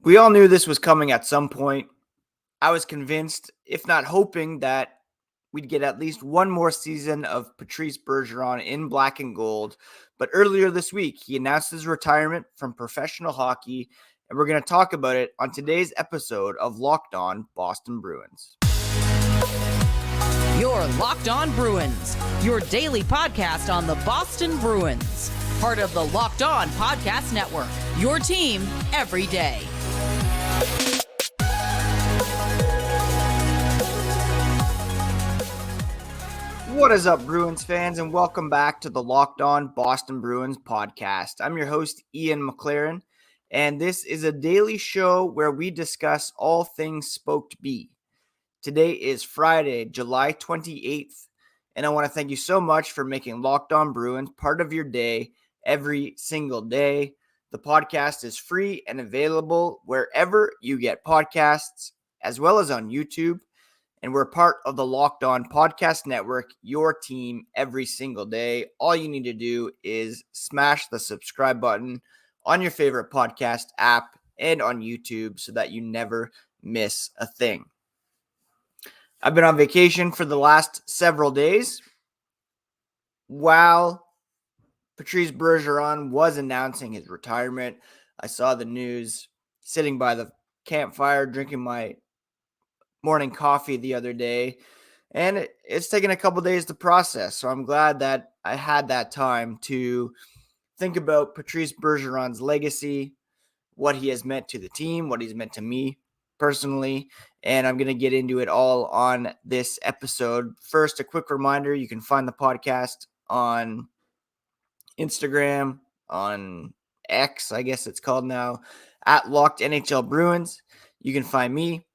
We all knew this was coming at some point. I was convinced, if not hoping, that we'd get at least one more season of Patrice Bergeron in black and gold. But earlier this week, he announced his retirement from professional hockey, and we're going to talk about it on today's episode of Locked On Boston Bruins. You're Locked On Bruins, your daily podcast on the Boston Bruins. Part of the Locked On Podcast Network, your team every day. What is up, Bruins fans, and welcome back to the Locked On Boston Bruins podcast. I'm your host, Ian McLaren, and this is a daily show where we discuss all things Spoked B. Today is Friday, July 28th, and I want to thank you so much for making Locked On Bruins part of your day every single day. The podcast is free and available wherever you get podcasts, as well as on YouTube. And we're part of the Locked On Podcast Network, your team every single day. All you need to do is smash the subscribe button on your favorite podcast app and on YouTube so that you never miss a thing. I've been on vacation for the last several days. While Patrice Bergeron was announcing his retirement, I saw the news sitting by the campfire drinking my morning coffee the other day, and it's taken a couple days to process. So I'm glad that I had that time to think about Patrice Bergeron's legacy, what he has meant to the team, what he's meant to me personally, and I'm going to get into it all on this episode. First, a quick reminder, you can find the podcast on Instagram, on X, I guess it's called now, at Locked NHL Bruins. You can find me,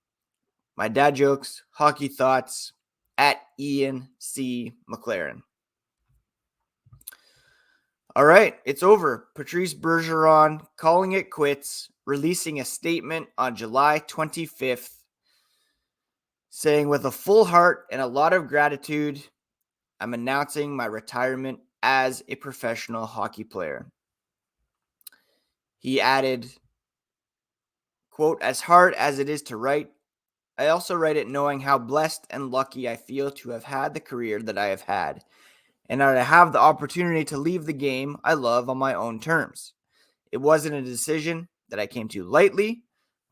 my dad jokes, hockey thoughts, at Ian C. McLaren. All right, it's over. Patrice Bergeron calling it quits, releasing a statement on July 25th, saying, with a full heart and a lot of gratitude, I'm announcing my retirement as a professional hockey player. He added, quote, as hard as it is to write, I also write it knowing how blessed and lucky I feel to have had the career that I have had, and that I have the opportunity to leave the game I love on my own terms. It wasn't a decision that I came to lightly,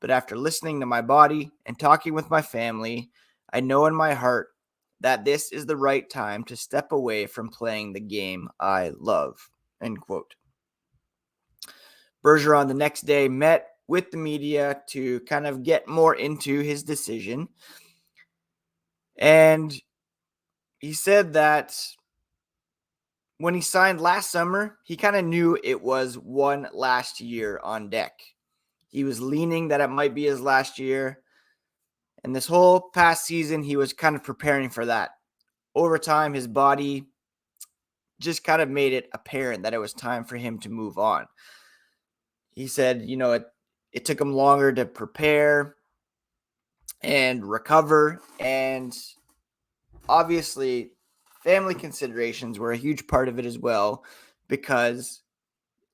but after listening to my body and talking with my family, I know in my heart that this is the right time to step away from playing the game I love, end quote. Bergeron the next day met with the media to kind of get more into his decision. And he said that when he signed last summer, he kind of knew it was one last year on deck. He was leaning that it might be his last year. And this whole past season, he was kind of preparing for that. Over time, his body just kind of made it apparent that it was time for him to move on. He said, it took him longer to prepare and recover. And obviously, family considerations were a huge part of it as well, because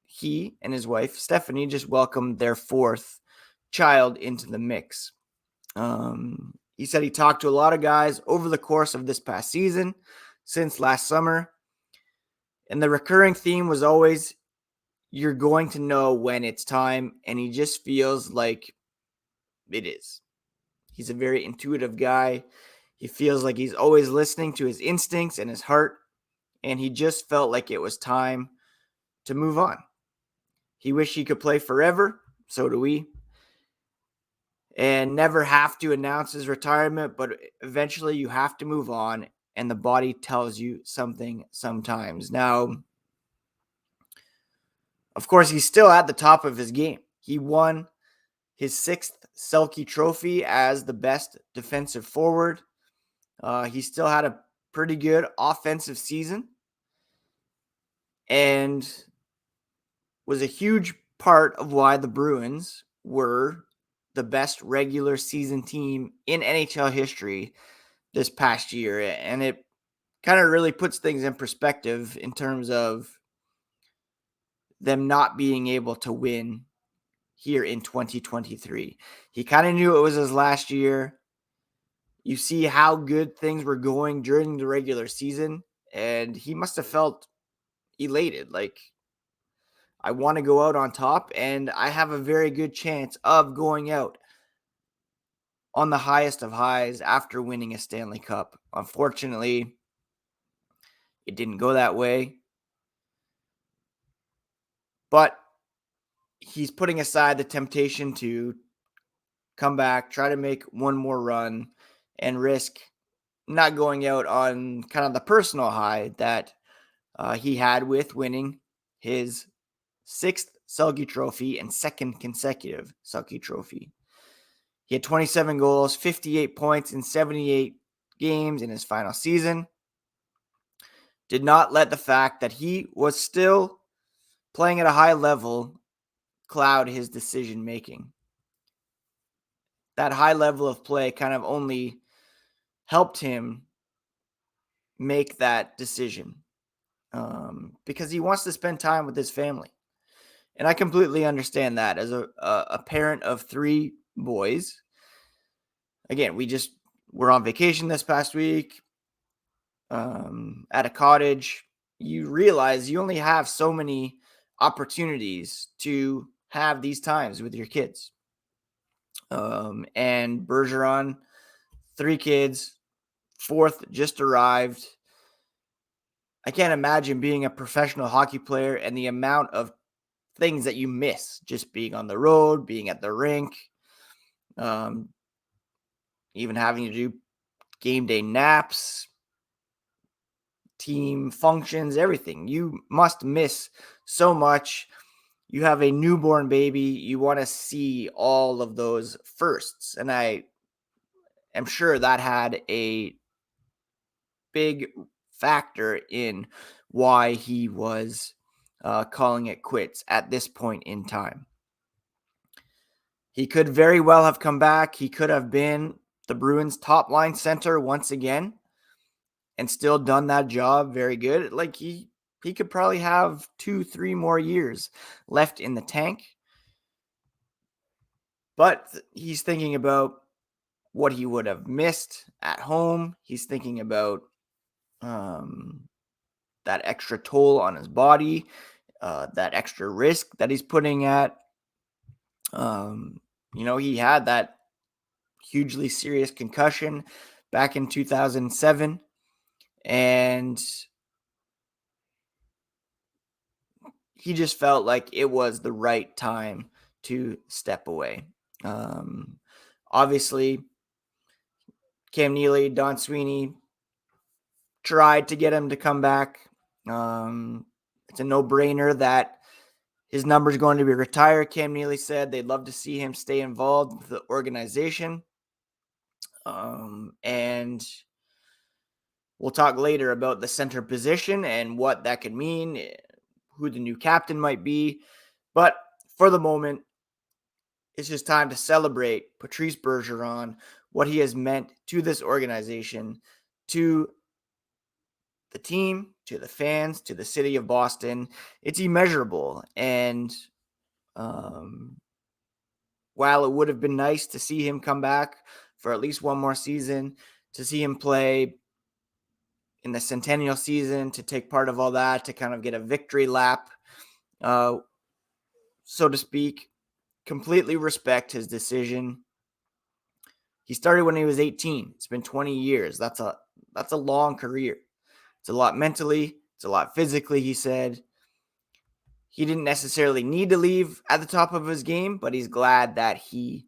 he and his wife, Stephanie, just welcomed their fourth child into the mix. He said he talked to a lot of guys over the course of this past season, since last summer. And the recurring theme was always, you're going to know when it's time. And he just feels like it is. He's a very intuitive guy. He feels like he's always listening to his instincts and his heart. And he just felt like it was time to move on. He wished he could play forever. So do we. And never have to announce his retirement, but eventually you have to move on, and the body tells you something sometimes. Now, of course, he's still at the top of his game. He won his sixth Selke Trophy as the best defensive forward. He still had a pretty good offensive season and was a huge part of why the Bruins were the best regular season team in NHL history this past year. And it kind of really puts things in perspective in terms of them not being able to win here in 2023. He kind of knew it was his last year. You see how good things were going during the regular season, and he must have felt elated. Like, I want to go out on top, and I have a very good chance of going out on the highest of highs after winning a Stanley Cup. Unfortunately, it didn't go that way. But he's putting aside the temptation to come back, try to make one more run, and risk not going out on kind of the personal high that he had with winning his 6th Selke Trophy and 2nd consecutive Selke Trophy. He had 27 goals, 58 points in 78 games in his final season. Did not let the fact that he was still playing at a high level cloud his decision making. That high level of play kind of only helped him make that decision because he wants to spend time with his family. And I completely understand that as a parent of 3 boys. Again, we're on vacation this past week at a cottage. You realize you only have so many opportunities to have these times with your kids. And Bergeron, 3 kids, 4th just arrived. I can't imagine being a professional hockey player and the amount of things that you miss just being on the road, being at the rink, even having to do game day naps, team functions, everything. You must miss so much. You have a newborn baby. You want to see all of those firsts. And I am sure that had a big factor in why he was calling it quits at this point in time. He could very well have come back. He could have been the Bruins' top line center once again and still done that job very good. Like he could probably have 2-3 more years left in the tank. But he's thinking about what he would have missed at home. He's thinking about that extra toll on his body, that extra risk that he's putting at. He had that hugely serious concussion back in 2007, and he just felt like it was the right time to step away. Obviously, Cam Neely, Don Sweeney tried to get him to come back. It's a no-brainer that his number is going to be retired. Cam Neely said they'd love to see him stay involved with the organization. And we'll talk later about the center position and what that could mean, who the new captain might be. But for the moment, it's just time to celebrate Patrice Bergeron, what he has meant to this organization, to the team, to the fans, to the city of Boston. It's immeasurable. And while it would have been nice to see him come back for at least one more season, to see him play in the centennial season, to take part of all that, to kind of get a victory lap, so to speak, completely respect his decision. He started when he was 18. It's been 20 years. That's a long career. It's a lot mentally. It's a lot physically, he said. He didn't necessarily need to leave at the top of his game, but he's glad that he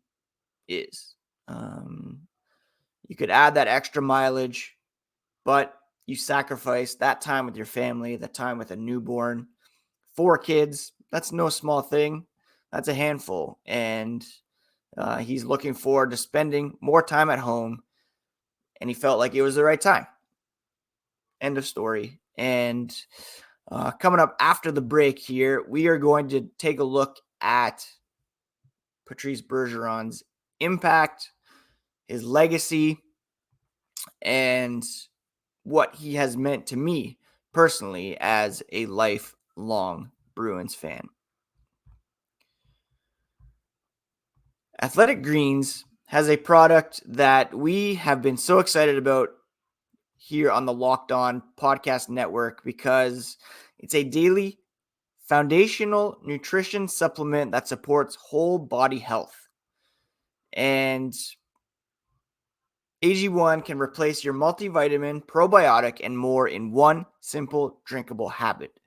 is. You could add that extra mileage, but you sacrifice that time with your family, the time with a newborn. 4 kids, that's no small thing. That's a handful. And he's looking forward to spending more time at home. And he felt like it was the right time. End of story. And coming up after the break here, we are going to take a look at Patrice Bergeron's impact, his legacy, and what he has meant to me personally as a lifelong Bruins fan. Athletic Greens has a product that we have been so excited about here on the Locked On Podcast Network because it's a daily foundational nutrition supplement that supports whole body health. And AG1 can replace your multivitamin, probiotic, and more in one simple drinkable habit.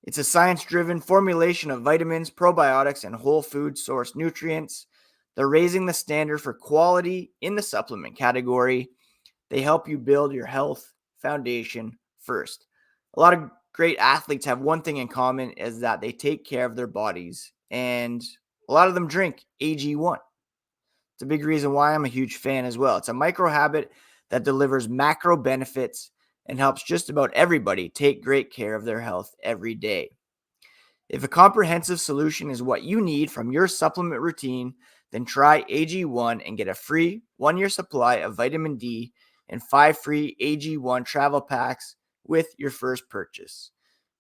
It's a science-driven formulation of vitamins, probiotics, and whole food source nutrients. They're raising the standard for quality in the supplement category. They help you build your health foundation first. A lot of great athletes have one thing in common is that they take care of their bodies, and a lot of them drink AG1. It's a big reason why I'm a huge fan as well. It's a micro habit that delivers macro benefits and helps just about everybody take great care of their health every day. If a comprehensive solution is what you need from your supplement routine, then try AG1 and get a free 1-year supply of vitamin D and 5 free AG1 travel packs with your first purchase.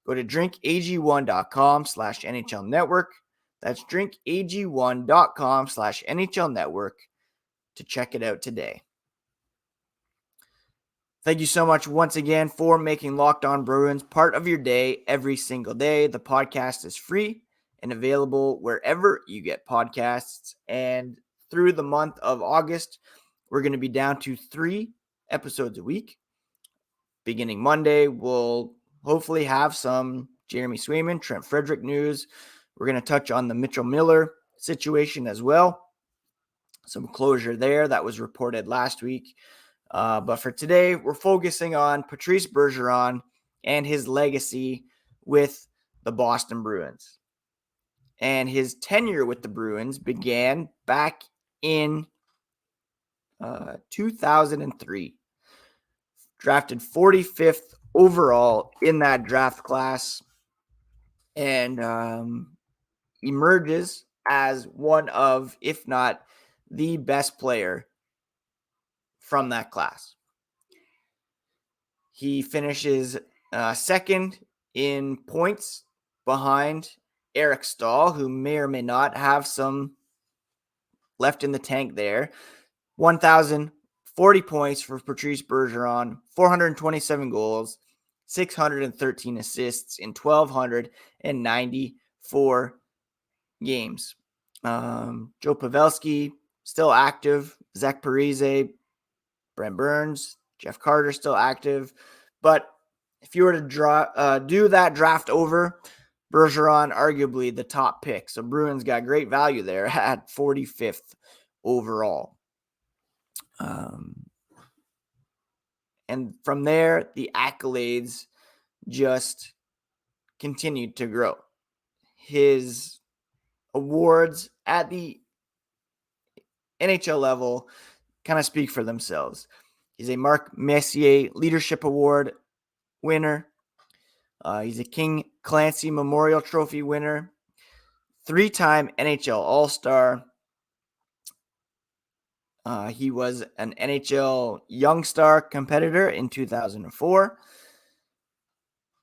Go to drinkag1.com/NHL Network. That's drinkag1.com/NHL Network to check it out today. Thank you so much once again for making Locked On Bruins part of your day every single day. The podcast is free and available wherever you get podcasts. And through the month of August, we're going to be down to 3 episodes a week. Beginning Monday, we'll hopefully have some Jeremy Swayman, Trent Frederick news. We're going to touch on the Mitchell Miller situation as well. Some closure there that was reported last week. But for today, we're focusing on Patrice Bergeron and his legacy with the Boston Bruins. And his tenure with the Bruins began back in 2003. Drafted 45th overall in that draft class and emerges as one of, if not the best player from that class. He finishes second in points behind Eric Stahl, who may or may not have some left in the tank there. 1,040 points for Patrice Bergeron, 427 goals, 613 assists in 1,294 games. Joe Pavelski, still active. Zach Parise, Brent Burns, Jeff Carter still active. But if you were to do that draft over, Bergeron arguably the top pick. So Bruins got great value there at 45th overall. And from there, the accolades just continued to grow. His awards at the NHL level kind of speak for themselves. He's a Mark Messier Leadership Award winner. He's a King Clancy Memorial Trophy winner. 3-time NHL All-Star. He was an NHL Young Star competitor in 2004.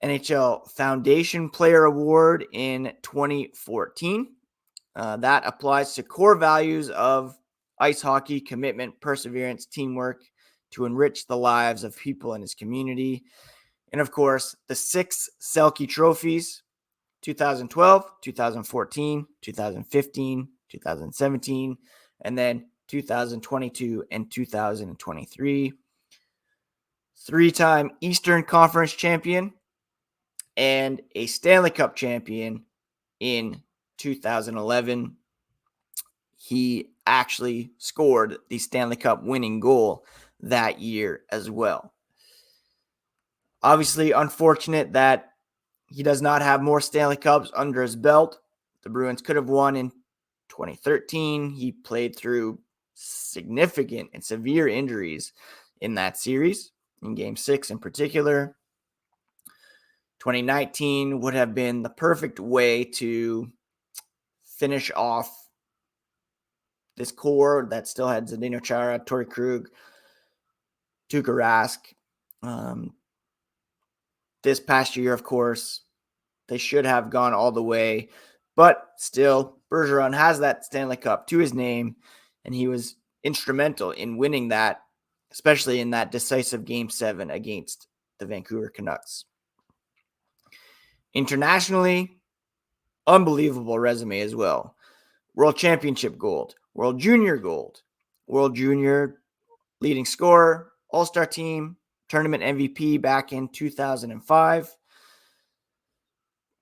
NHL Foundation Player Award in 2014. That applies to core values of ice hockey: commitment, perseverance, teamwork, to enrich the lives of people in his community. And of course, the 6 Selke trophies: 2012, 2014, 2015, 2017, and then 2022 and 2023. 3-time Eastern Conference champion and a Stanley Cup champion in 2011. He actually scored the Stanley Cup winning goal that year as well. Obviously, unfortunate that he does not have more Stanley Cups under his belt. The Bruins could have won in 2013. He played through significant and severe injuries in that series, in Game 6 in particular. 2019 would have been the perfect way to finish off this core that still had Zdeno Chara, Torrey Krug, Tuukka Rask. This past year, of course, they should have gone all the way, But still, Bergeron has that Stanley Cup to his name, and he was instrumental in winning that, especially in that decisive Game 7 against the Vancouver Canucks. Internationally, unbelievable resume as well. World Championship gold, World Junior gold, World Junior leading scorer, All-Star team, tournament MVP back in 2005.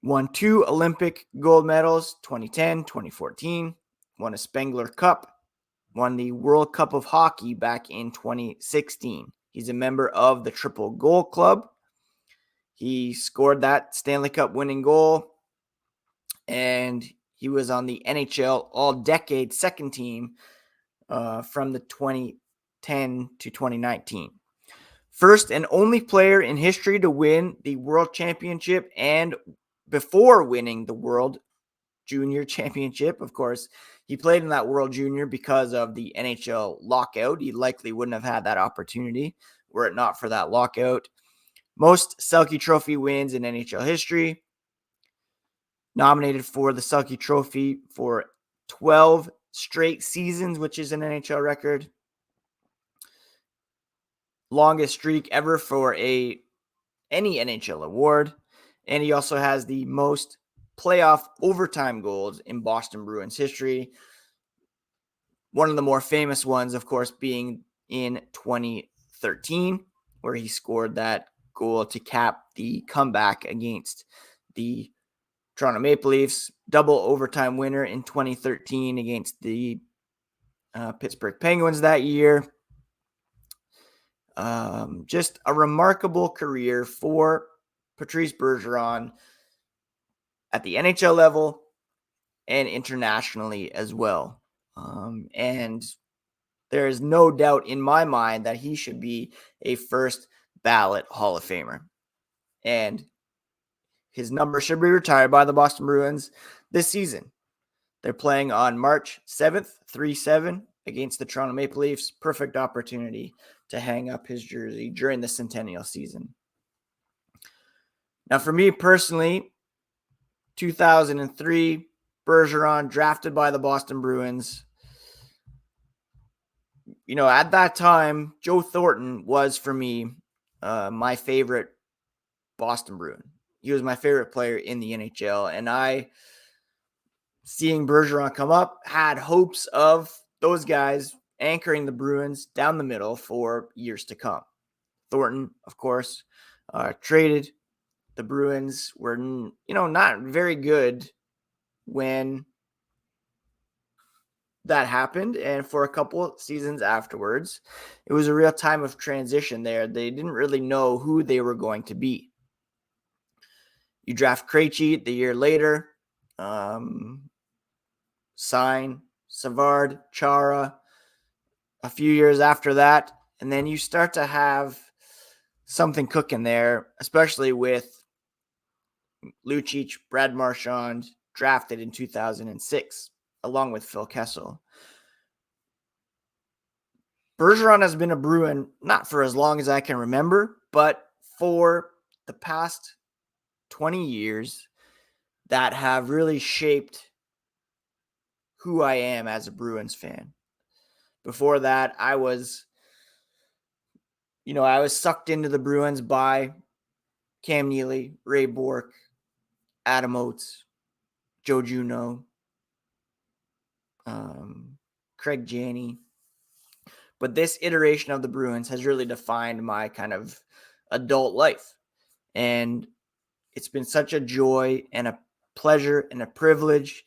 Won 2 Olympic gold medals, 2010, 2014. Won a Spengler Cup. Won the World Cup of Hockey back in 2016. He's a member of the Triple Goal Club. He scored that Stanley Cup winning goal, and he was on the NHL All-Decade second team from the 2010 to 2019. First and only player in history to win the World Championship, and before winning the World Junior Championship, of course, he played in that World Junior because of the NHL lockout. He likely wouldn't have had that opportunity were it not for that lockout. Most Selke Trophy wins in NHL history. Nominated for the Selke Trophy for 12 straight seasons, which is an NHL record. Longest streak ever for any NHL award. And he also has the most playoff overtime goals in Boston Bruins history. One of the more famous ones, of course, being in 2013, where he scored that goal to cap the comeback against the Toronto Maple Leafs. Double overtime winner in 2013 against the Pittsburgh Penguins that year. Just a remarkable career for Patrice Bergeron at the NHL level and internationally as well. And there is no doubt in my mind that he should be a first ballot Hall of Famer. And his number should be retired by the Boston Bruins this season. They're playing on March 7th, 3-7 against the Toronto Maple Leafs. Perfect opportunity to hang up his jersey during the Centennial season. Now, for me personally, 2003, Bergeron drafted by the Boston Bruins. At that time, Joe Thornton was, for me, my favorite Boston Bruin. He was my favorite player in the NHL, and seeing Bergeron come up, had hopes of those guys anchoring the Bruins down the middle for years to come. Thornton, of course, traded. The Bruins were, not very good when that happened. And for a couple seasons afterwards, it was a real time of transition there. They didn't really know who they were going to be. You draft Krejci the year later, sign Savard, Chara a few years after that, and then you start to have something cooking there, especially with Lucic, Brad Marchand, drafted in 2006, along with Phil Kessel. Bergeron has been a Bruin, not for as long as I can remember, but for the past 20 years that have really shaped who I am as a Bruins fan. Before that, I was sucked into the Bruins by Cam Neely, Ray Bourque, Adam Oates, Joe Juneau, Craig Janney. But this iteration of the Bruins has really defined my kind of adult life. And it's been such a joy and a pleasure and a privilege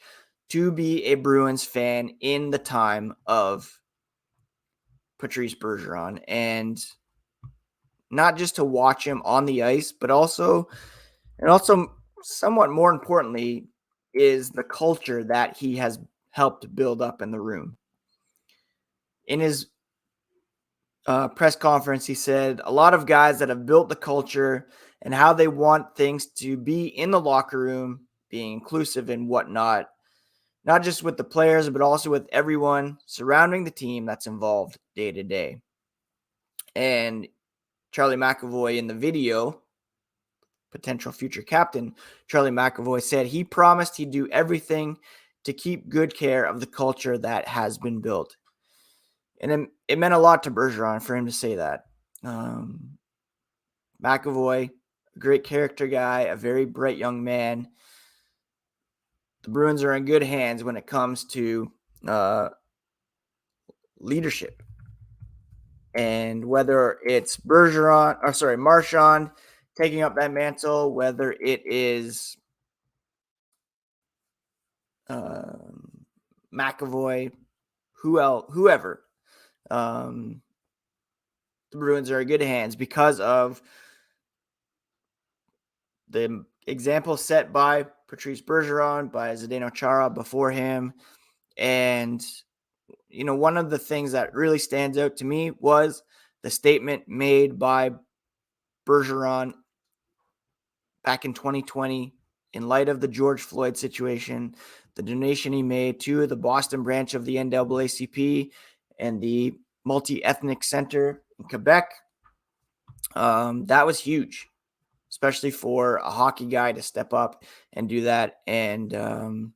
to be a Bruins fan in the time of Patrice Bergeron. And not just to watch him on the ice, but also somewhat more importantly, is the culture that he has helped build up in the room. In his press conference, he said a lot of guys that have built the culture and how they want things to be in the locker room, being inclusive and whatnot, not just with the players, but also with everyone surrounding the team that's involved day to day. And Charlie McAvoy in the video potential future captain, Charlie McAvoy, said he promised he'd do everything to keep good care of the culture that has been built. And it meant a lot to Bergeron for him to say that. McAvoy, a great character guy, a very bright young man. The Bruins are in good hands when it comes to leadership. And whether it's Marchand taking up that mantle, whether it is McAvoy, whoever, the Bruins are in good hands because of the example set by Patrice Bergeron, by Zdeno Chara before him. And, one of the things that really stands out to me was the statement made by Bergeron back in 2020 in light of the George Floyd situation, the donation he made to the Boston branch of the NAACP and the multi-ethnic center in Quebec. That was huge, especially for a hockey guy to step up and do that. And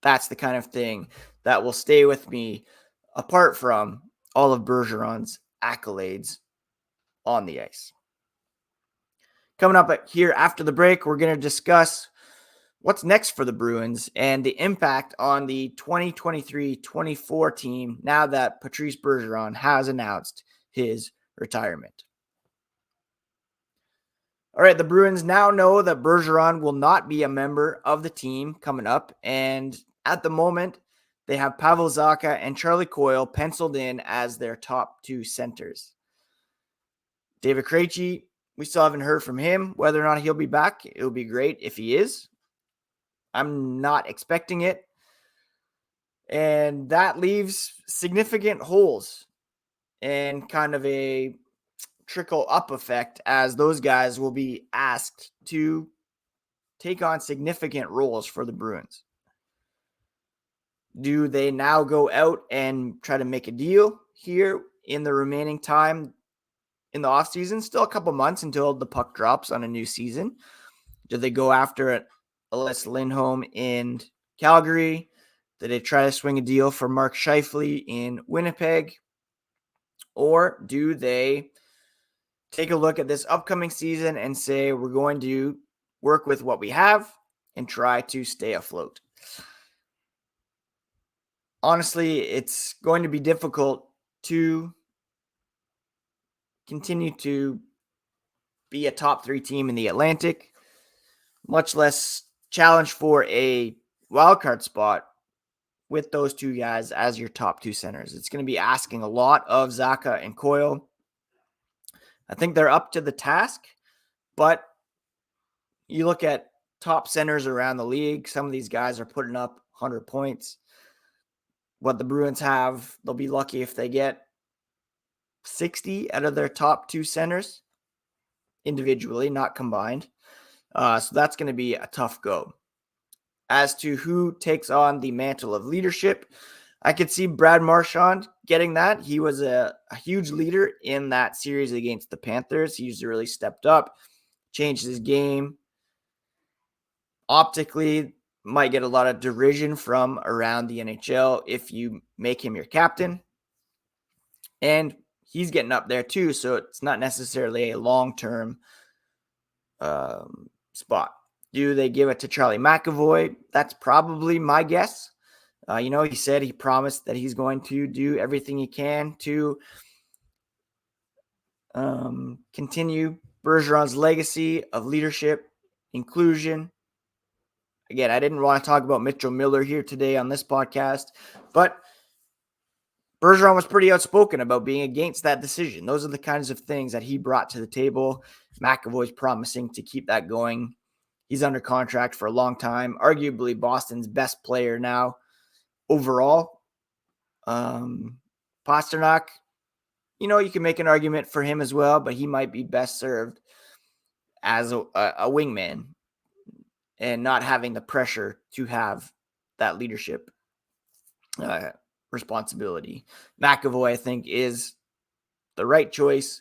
that's the kind of thing that will stay with me apart from all of Bergeron's accolades on the ice. Coming up here after the break, we're going to discuss what's next for the Bruins and the impact on the 2023-24 team now that Patrice Bergeron has announced his retirement. All right, the Bruins now know that Bergeron will not be a member of the team coming up, and at the moment, they have Pavel Zacha and Charlie Coyle penciled in as their top two centers. David Krejci, we still haven't heard from him whether or not he'll be back. It would be great if he is. I'm not expecting it. And that leaves significant holes and kind of a trickle up effect as those guys will be asked to take on significant roles for the Bruins. Do they now go out and try to make a deal here in the remaining time in the offseason? Still a couple months until the puck drops on a new season. Do they go after Elias Lindholm in Calgary? Did they try to swing a deal for Mark Scheifele in Winnipeg? Or do they take a look at this upcoming season and say, we're going to work with what we have and try to stay afloat? Honestly, it's going to be difficult to continue to be a top 3 team in the Atlantic, much less challenge for a wildcard spot with those two guys as your top 2 centers. It's going to be asking a lot of Zacha and Coyle. I think they're up to the task, but you look at top centers around the league, some of these guys are putting up 100 points. What the Bruins have, they'll be lucky if they get 60 out of their top 2 centers individually, not combined. So that's going to be a tough go. As to who takes on the mantle of leadership, I could see Brad Marchand getting that. He was a huge leader in that series against the Panthers. He's really stepped up, changed his game. Optically, might get a lot of derision from around the NHL if you make him your captain. And he's getting up there too, so it's not necessarily a long-term spot. Do they give it to Charlie McAvoy? That's probably my guess. He said he promised that he's going to do everything he can to continue Bergeron's legacy of leadership, inclusion. Again, I didn't want to talk about Mitchell Miller here today on this podcast, but Bergeron was pretty outspoken about being against that decision. Those are the kinds of things that he brought to the table. McAvoy's promising to keep that going. He's under contract for a long time, arguably Boston's best player now overall. Pastrnak, you can make an argument for him as well, but he might be best served as a wingman and not having the pressure to have that leadership responsibility. McAvoy, I think, is the right choice,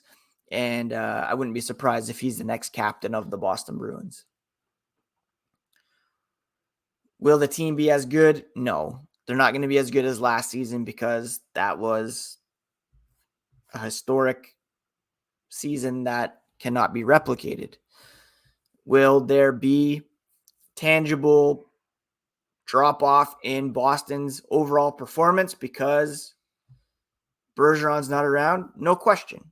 And I wouldn't be surprised if he's the next captain of the Boston Bruins. Will the team be as good? No, they're not going to be as good as last season because that was a historic season that cannot be replicated. Will there be tangible drop off in Boston's overall performance because Bergeron's not around? No question.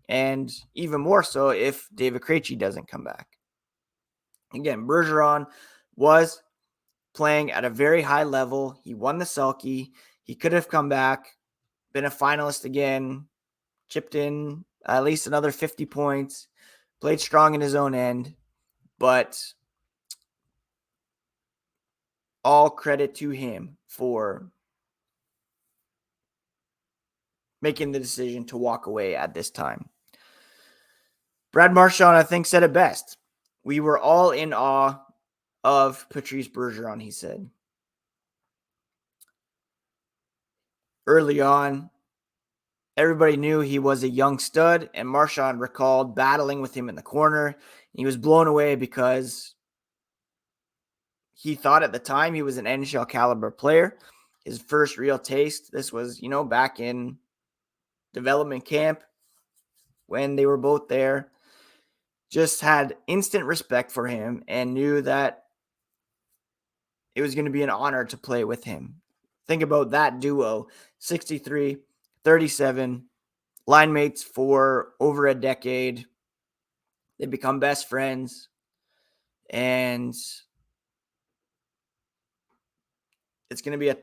And even more so if David Krejci doesn't come back. Again, Bergeron was playing at a very high level. He won the Selke. He could have come back, been a finalist again, chipped in at least another 50 points, played strong in his own end, but all credit to him for making the decision to walk away at this time. Brad Marchand, I think, said it best. We were all in awe of Patrice Bergeron, he said. Early on, everybody knew he was a young stud, and Marchand recalled battling with him in the corner. He was blown away because he thought at the time he was an NHL caliber player. His first real taste, this was, back in development camp when they were both there. Just had instant respect for him and knew that it was going to be an honor to play with him. Think about that duo, 63, 37, line mates for over a decade. They become best friends. And it's going to be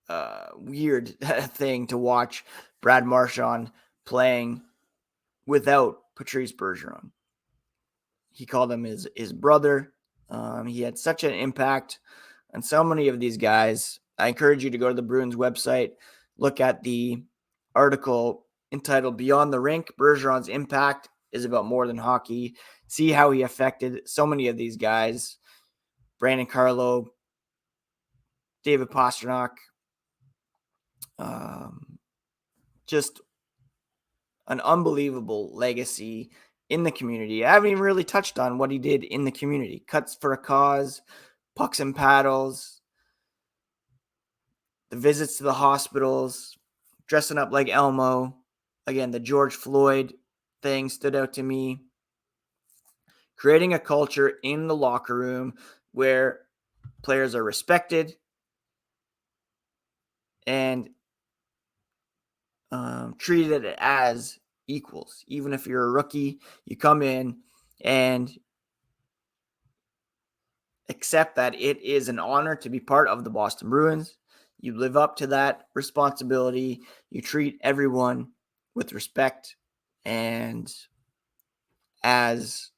a weird thing to watch Brad Marchand playing without Patrice Bergeron. He called him his brother. He had such an impact on so many of these guys. I encourage you to go to the Bruins website, look at the article entitled Beyond the Rink. Bergeron's impact is about more than hockey. See how he affected so many of these guys. Brandon Carlo, David Pastrnak, just an unbelievable legacy in the community. I haven't even really touched on what he did in the community. Cuts for a cause, pucks and paddles, the visits to the hospitals, dressing up like Elmo. Again, the George Floyd thing stood out to me. Creating a culture in the locker room where players are respected and treated as equals. Even if you're a rookie, you come in and accept that it is an honor to be part of the Boston Bruins. You live up to that responsibility. You treat everyone with respect and as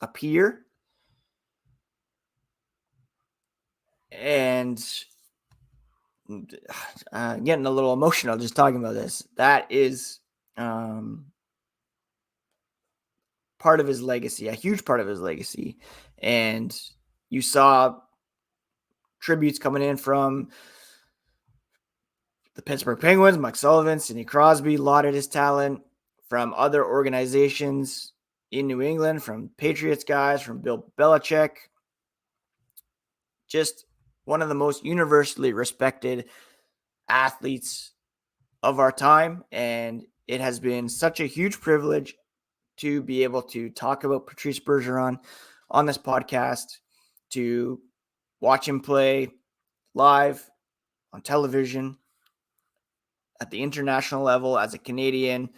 a peer. And getting a little emotional just talking about this. That is part of his legacy, a huge part of his legacy. And you saw tributes coming in from the Pittsburgh Penguins, Mike Sullivan, Sidney Crosby lauded his talent, from other organizations in New England, from Patriots guys, from Bill Belichick. Just one of the most universally respected athletes of our time. And it has been such a huge privilege to be able to talk about Patrice Bergeron on this podcast, to watch him play live on television at the international level as a Canadian.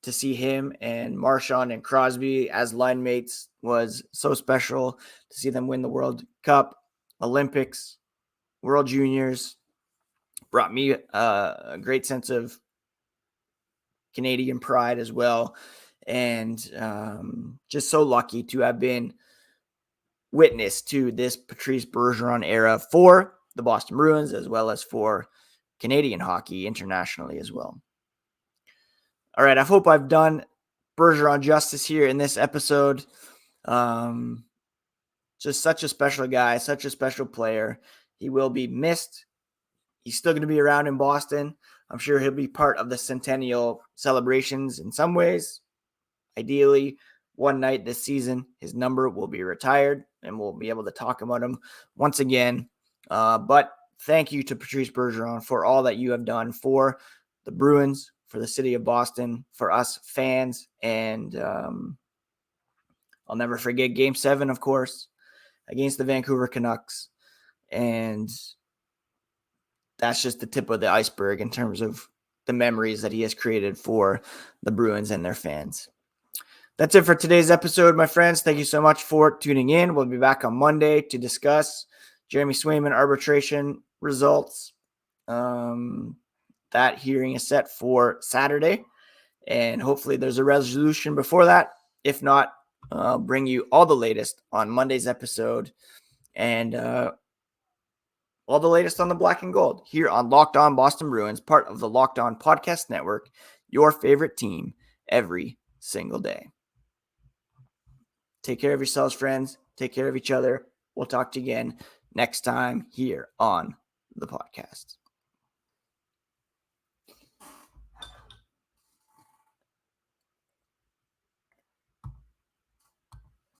To see him and Marchand and Crosby as line mates was so special. To see them win the World Cup, Olympics, World Juniors brought me a great sense of Canadian pride as well. And just so lucky to have been witness to this Patrice Bergeron era for the Boston Bruins, as well as for Canadian hockey internationally as well. All right, I hope I've done Bergeron justice here in this episode. Just such a special guy, such a special player. He will be missed. He's still going to be around in Boston. I'm sure he'll be part of the centennial celebrations in some ways. Ideally, one night this season, his number will be retired and we'll be able to talk about him once again. But thank you to Patrice Bergeron for all that you have done for the Bruins, for the city of Boston, for us fans. And I'll never forget Game 7, of course, against the Vancouver Canucks. And that's just the tip of the iceberg in terms of the memories that he has created for the Bruins and their fans. That's it for today's episode, my friends. Thank you so much for tuning in. We'll be back on Monday to discuss Jeremy Swayman arbitration results. That hearing is set for Saturday, and hopefully there's a resolution before that. If not, I'll bring you all the latest on Monday's episode and all the latest on the Black and Gold here on Locked On Boston Bruins, part of the Locked On Podcast Network, your favorite team every single day. Take care of yourselves, friends. Take care of each other. We'll talk to you again next time here on the podcast.